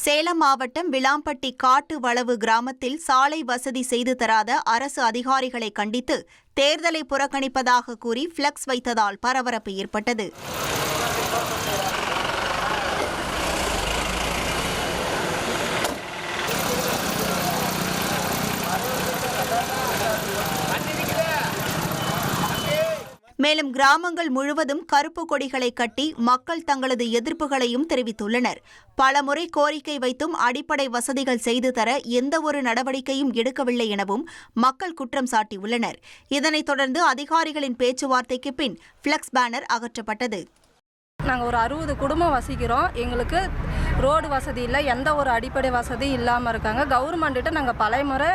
சேலம் மாவட்டம் விளாம்பட்டி காட்டு வளவு கிராமத்தில் சாலை வசதி செய்து தராத அரசு அதிகாரிகளை கண்டித்து தேர்தலை புறக்கணிப்பதாக கூறி பிளக்ஸ் வைத்ததால் பரபரப்பு ஏற்பட்டது. மேலும் கிராமங்கள் முழுவதும் கருப்பு கொடிகளை கட்டி மக்கள் தங்களது எதிர்ப்புகளையும் தெரிவித்துள்ளனர். பலமுறை கோரிக்கை வைத்தும் அடிப்படை வசதிகள் செய்து தர எந்தவொரு நடவடிக்கையும் எடுக்கவில்லை எனவும் மக்கள் குற்றம் சாட்டியுள்ளனர். இதனைத் தொடர்ந்து அதிகாரிகளின் பேச்சுவார்த்தைக்கு பின் பிளக்ஸ் பேனர் அகற்றப்பட்டது. நாங்கள் ஒரு 60 குடும்பம் வசிக்கிறோம். எங்களுக்கு ரோடு வசதி இல்லை, எந்த ஒரு அடிப்படை வசதி இல்லாமல் இருக்காங்க. கவர்மெண்ட்டிட்ட நாங்கள் பலமுறை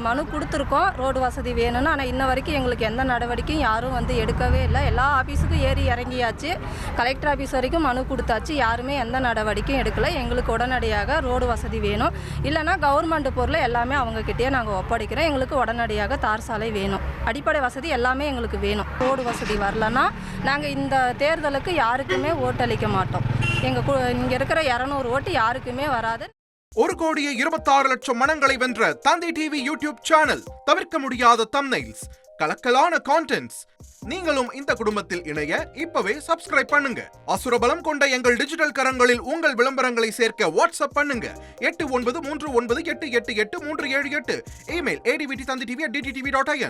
மனு கொடுத்துருக்கோம் ரோடு வசதி வேணும்னு. ஆனால் இன்ன வரைக்கும் எங்களுக்கு எந்த நடவடிக்கையும் யாரும் எடுக்கவே இல்லை. எல்லா ஆஃபீஸுக்கும் ஏறி இறங்கியாச்சு, கலெக்டர் ஆஃபீஸ் வரைக்கும் மனு கொடுத்தாச்சு, யாருமே எந்த நடவடிக்கையும் எடுக்கலை. எங்களுக்கு உடனடியாக ரோடு வசதி வேணும், இல்லைனா கவர்மெண்ட் பொருளை எல்லாமே அவங்கக்கிட்டே நாங்கள் ஒப்படைக்கிறோம். எங்களுக்கு உடனடியாக தார் சாலை வேணும், அடிப்படை வசதி எல்லாமே எங்களுக்கு வேணும். ரோடு வசதி வரலன்னா நாங்கள் இந்த தேர்தலுக்கு யாருக்குமே ஓட்டளிக்க மாட்டோம். இங்கே இருக்கிற 200 ஓட்டு யாருக்குமே வராது. 1,26,00,000 மனங்களை வென்ற தந்தி டிவி யூடியூப் சேனல். தவிர்க்க முடியாத தம்ப்நெயில்ஸ், கலக்கலான கான்டென்ட்ஸ். நீங்களும் இந்த குடும்பத்தில் இணைய இப்பவே சப்ஸ்கிரைப் பண்ணுங்க. அசுரபலம் கொண்ட எங்கள் டிஜிட்டல் கரங்களில் உங்கள் விளம்பரங்களை சேர்க்க வாட்ஸ்அப் பண்ணுங்க. 8939888838. Email advtthanditv@dttv.in.